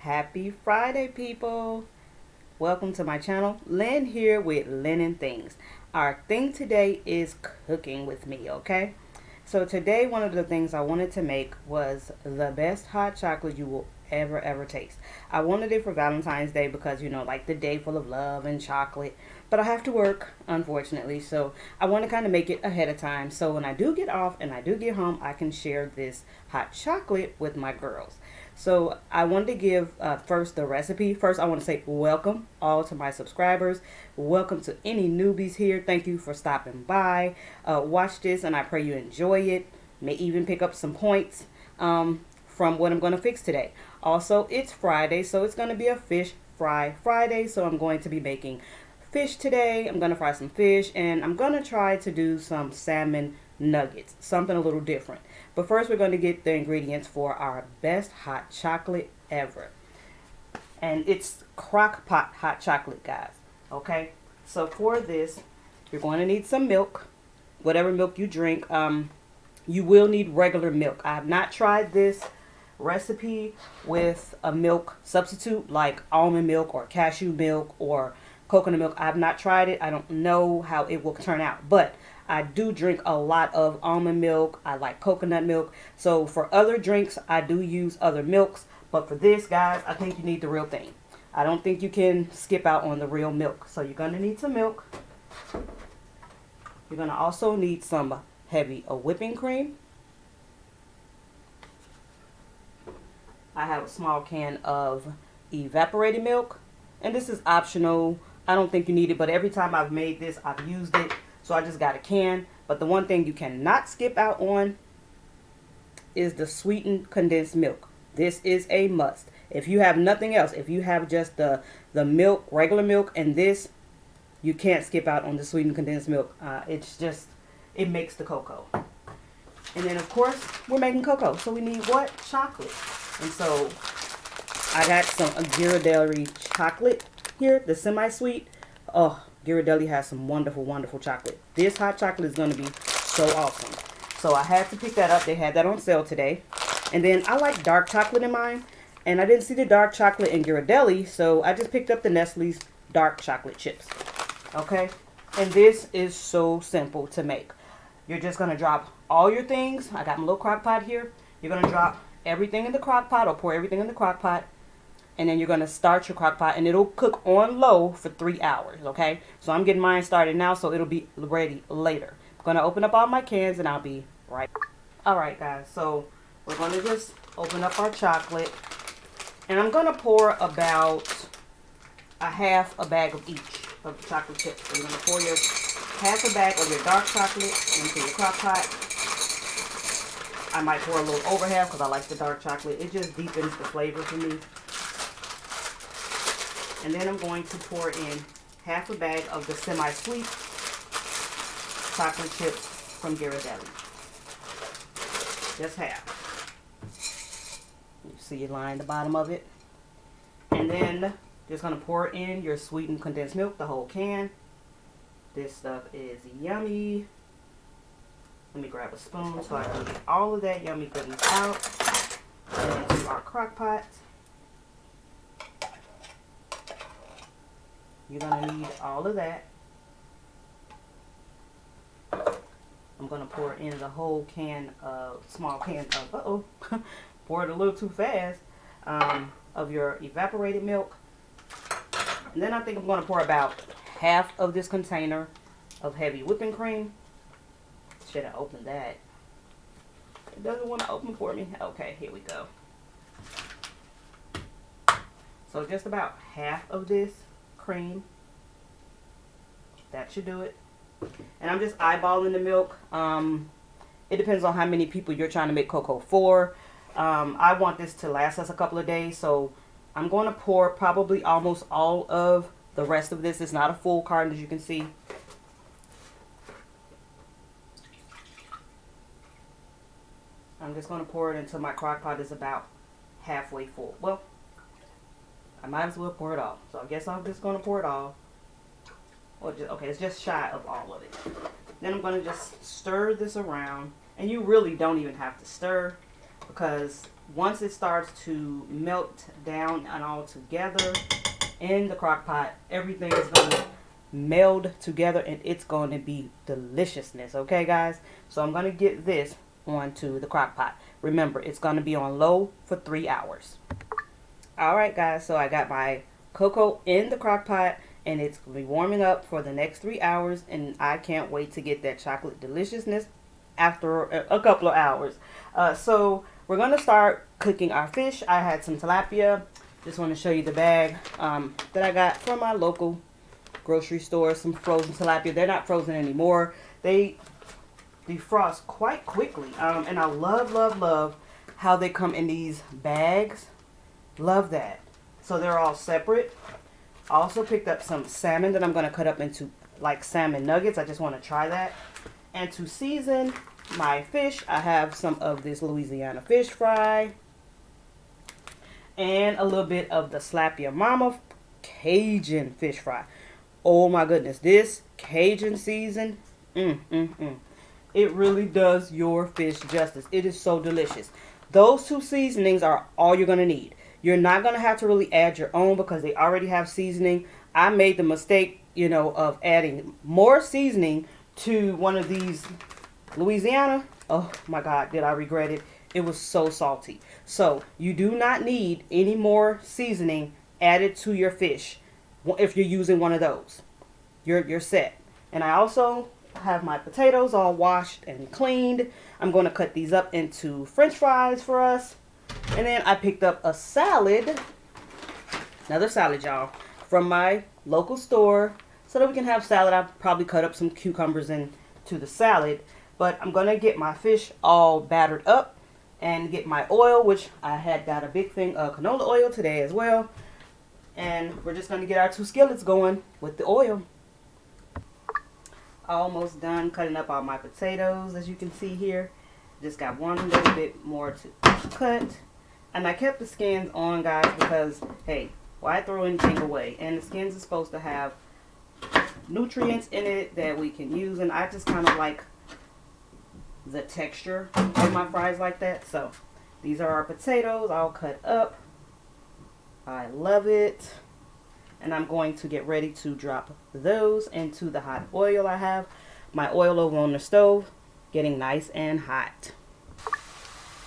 Happy Friday, people. Welcome to my channel. Lynn here with Lynn and Things. Our thing today is cooking with me, okay? So today one of the things I wanted to make was the best hot chocolate you will ever taste. I wanted it for Valentine's Day because, you know, like the day full of love and chocolate. But I have to work, unfortunately. So I want to kind of make it ahead of time. So when I do get off and I do get home, I can share this hot chocolate with my girls. So I wanted to give first the recipe. First, I want to say welcome all to my subscribers. Welcome to any newbies here. Thank you for stopping by. Watch this and I pray you enjoy it. May even pick up some points from what I'm going to fix today. Also, it's Friday, so it's going to be a fish fry Friday. So I'm going to be making fish today. I'm going to fry some fish and I'm going to try to do some salmon nuggets, something a little different. But first we're going to get the ingredients for our best hot chocolate ever. And it's crock pot hot chocolate, guys. Okay? So for this, you're going to need some milk, whatever milk you drink. You will need regular milk. I have not tried this recipe with a milk substitute like almond milk or cashew milk or coconut milk. I have not tried it. I don't know how it will turn out, but I do drink a lot of almond milk. I like coconut milk. So for other drinks, I do use other milks. But for this, guys, I think you need the real thing. I don't think you can skip out on the real milk. So you're going to need some milk. You're going to also need some heavy whipping cream. I have a small can of evaporated milk. And this is optional. I don't think you need it, but every time I've made this, I've used it. So I just got a can. But the one thing you cannot skip out on is the sweetened condensed milk. This is a must. If you have nothing else, if you have just the milk, regular milk, and this, you can't skip out on the sweetened condensed milk. It's just, it makes the cocoa. And then, of course, we're making cocoa. So we need what? Chocolate. And so I got some Ghirardelli chocolate here, the semi-sweet. Oh, Ghirardelli has some wonderful chocolate. This hot chocolate is going to be so awesome. So I had to pick that up. They had that on sale today. And then I like dark chocolate in mine. And I didn't see the dark chocolate in Ghirardelli, so I just picked up the Nestle's dark chocolate chips. Okay? And this is so simple to make. You're just going to drop all your things. I got my little crock pot here. You're going to drop everything in the crock pot or pour everything in the crock pot. And then you're going to start your crock pot and it'll cook on low for 3 hours, okay? So I'm getting mine started now so it'll be ready later. I'm going to open up all my cans and I'll be right back. Alright guys, so we're going to just open up our chocolate. And I'm going to pour about a half a bag of each of the chocolate chips. So you're going to pour your half a bag of your dark chocolate into your crock pot. I might pour a little over half because I like the dark chocolate. It just deepens the flavor for me. And then I'm going to pour in half a bag of the semi-sweet chocolate chips from Ghirardelli. Just half. You see it line the bottom of it. And then just going to pour in your sweetened condensed milk, the whole can. This stuff is yummy. Let me grab a spoon so I can get all of that yummy goodness out. And into our crock pot. You're going to need all of that. I'm going to pour in the whole can of, small can of, poured a little too fast, of your evaporated milk. And then I think I'm going to pour about half of this container of heavy whipping cream. Should have opened that. It doesn't want to open for me. Okay, here we go. So just about half of this cream. That should do it. And I'm just eyeballing the milk. It depends on how many people you're trying to make cocoa for. I want this to last us a couple of days, so I'm going to pour probably almost all of the rest of this. It's not a full carton, as you can see. I'm just going to pour it until my crock pot is about halfway full. Well, I might as well pour it all. So I guess I'm just going to pour it all. Or just, okay, it's just shy of all of it. Then I'm going to just stir this around. And you really don't even have to stir because once it starts to melt down and all together in the crock pot, everything is going to meld together and it's going to be deliciousness. Okay, guys? So I'm going to get this onto the crock pot. Remember, it's going to be on low for 3 hours. Alright, guys, so I got my cocoa in the crock pot and it's going to be warming up for the next 3 hours, and I can't wait to get that chocolate deliciousness after a couple of hours. So we're going to start cooking our fish. I had some tilapia. Just want to show you the bag that I got from my local grocery store. Some frozen tilapia. They're not frozen anymore. They defrost quite quickly. And I love how they come in these bags. Love that. So they're all separate. Also picked up some salmon that I'm going to cut up into like salmon nuggets. I just want to try that. And to season my fish, I have some of this Louisiana fish fry and a little bit of the Slap Your Mama Cajun fish fry. Oh my goodness, this Cajun season, it really does your fish justice. It is so delicious. Those two seasonings are all you're going to need. You're not going to have to really add your own because they already have seasoning. I made the mistake, of adding more seasoning to one of these Louisiana. Oh my God, did I regret it. It was so salty. So you do not need any more seasoning added to your fish if you're using one of those. You're set. And I also have my potatoes all washed and cleaned. I'm going to cut these up into French fries for us. And then I picked up a salad, another salad, y'all, from my local store so that we can have salad. I'll probably cut up some cucumbers into the salad. But I'm going to get my fish all battered up and get my oil, which I had got a big thing of canola oil today as well. And we're just going to get our 2 skillets going with the oil. Almost done cutting up all my potatoes, as you can see here. Just got one little bit more to cut. And I kept the skins on, guys, because, hey, why throw anything away? And the skins are supposed to have nutrients in it that we can use. And I just kind of like the texture of my fries like that. So these are our potatoes all cut up. I love it. And I'm going to get ready to drop those into the hot oil I have. My oil over on the stove getting nice and hot.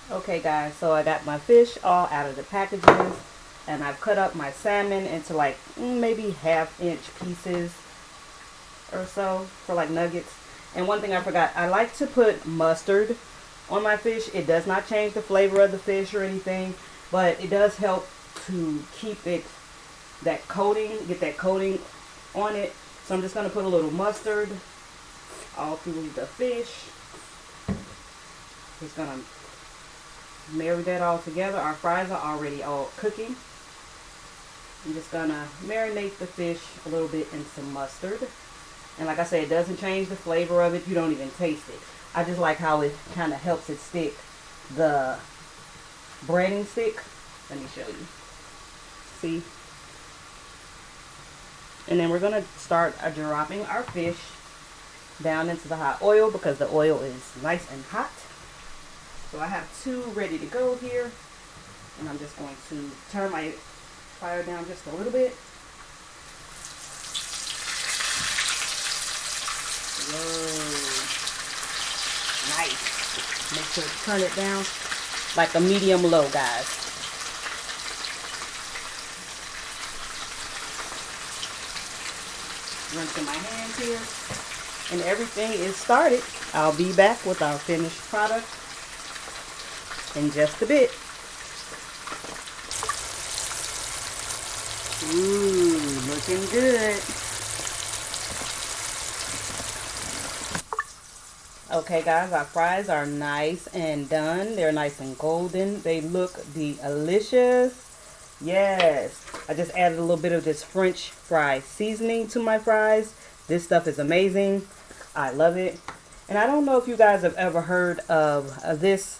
Okay, guys, so I got my fish all out of the packages, and I've cut up my salmon into like maybe 1/2 inch pieces or so for like nuggets. And one thing I forgot, I like to put mustard on my fish. It does not change the flavor of the fish or anything, but it does help to keep it get that coating on it. So I'm just going to put a little mustard all through the fish. Just going to marry that all together. Our fries are already all cooking. I'm just going to marinate the fish a little bit in some mustard. And like I said, it doesn't change the flavor of it. You don't even taste it. I just like how it kind of helps it stick. The breading stick. Let me show you. See? And then we're going to start dropping our fish down into the hot oil because the oil is nice and hot. So I have 2 ready to go here. And I'm just going to turn my fire down just a little bit. Whoa. Nice. Make sure to turn it down like a medium low, guys. Rinsing my hands here. And everything is started. I'll be back with our finished product in just a bit. Ooh, looking good. Okay, guys, our fries are nice and done. They're nice and golden. They look delicious. Yes, I just added a little bit of this French fry seasoning to my fries. This stuff is amazing. I love it. And I don't know if you guys have ever heard of this.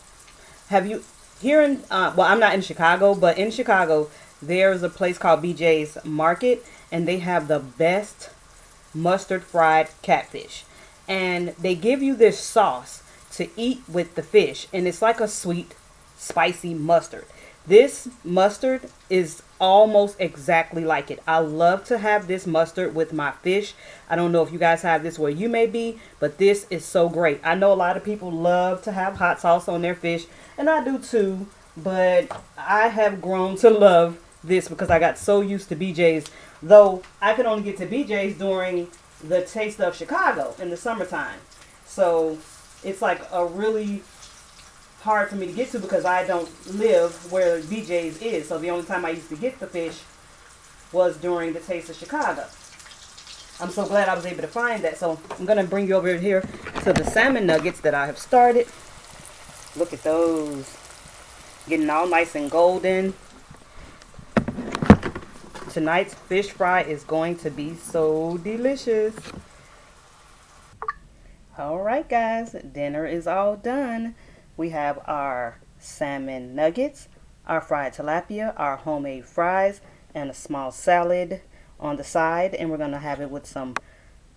Have you, here in, well, I'm not in Chicago, but in Chicago, there's a place called BJ's Market, and they have the best mustard fried catfish. And they give you this sauce to eat with the fish, and it's like a sweet spicy mustard. This mustard is almost exactly like it. I love to have this mustard with my fish. I don't know if you guys have this where you may be, but this is so great. I know a lot of people love to have hot sauce on their fish, and I do too, but I have grown to love this because I got so used to BJ's, though I could only get to BJ's during the Taste of Chicago in the summertime. So it's like a really hard for me to get to because I don't live where BJ's is. So the only time I used to get the fish was during the Taste of Chicago. I'm so glad I was able to find that. So I'm going to bring you over here to the salmon nuggets that I have started. Look at those. Getting all nice and golden. Tonight's fish fry is going to be so delicious. Alright guys, dinner is all done. We have our salmon nuggets, our fried tilapia, our homemade fries, and a small salad on the side. And we're going to have it with some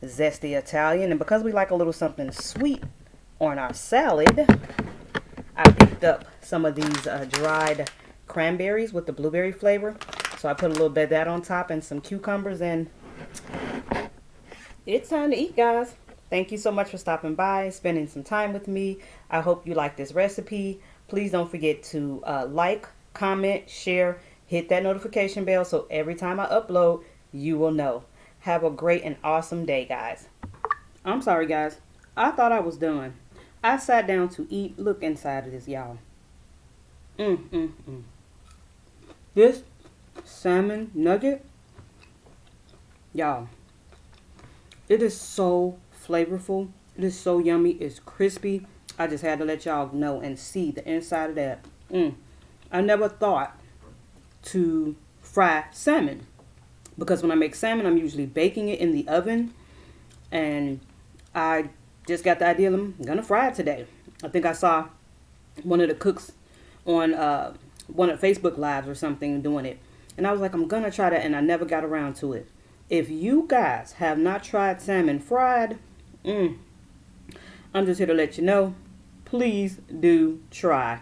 zesty Italian. And because we like a little something sweet on our salad, I picked up some of these dried cranberries with the blueberry flavor. So I put a little bit of that on top and some cucumbers, and it's time to eat, guys. Thank you so much for stopping by, spending some time with me. I hope you like this recipe. Please don't forget to like, comment, share, hit that notification bell so every time I upload, you will know. Have a great and awesome day, guys. I'm sorry, guys. I thought I was done. I sat down to eat. Look inside of this, y'all. This salmon nugget, y'all, it is so flavorful. It is so yummy. It's crispy. I just had to let y'all know and see the inside of that. I never thought to fry salmon because when I make salmon, I'm usually baking it in the oven, and I just got the idea I'm gonna fry it today. I think I saw one of the cooks on one of Facebook Lives or something doing it, and I was like, I'm gonna try that, and I never got around to it. If you guys have not tried salmon fried, I'm just here to let you know, please do try.